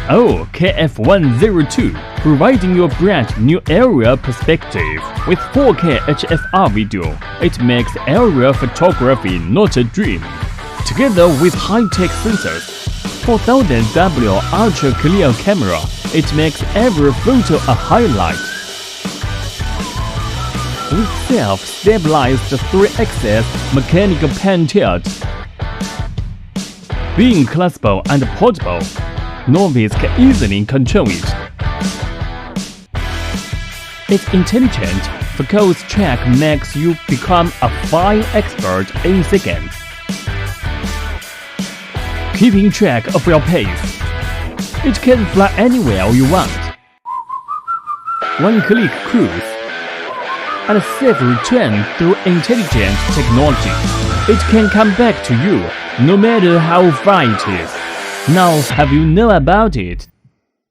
Oh, KF102, providing you a brand new aerial perspective with 4K HFR video. It makes aerial photography not a dream. Together with high-tech sensors, 4000W ultra clear camera, it makes every photo a highlight. With self-stabilized 3-axis mechanical pan tilt, being collapsible and portable, novice can easily control it. Its intelligent focus track makes you become a fine expert in seconds. Keeping track of your pace, it can fly anywhere you want. One-click cruise and safe return through intelligent technology. It can come back to you no matter how far it is. Now have you know about it?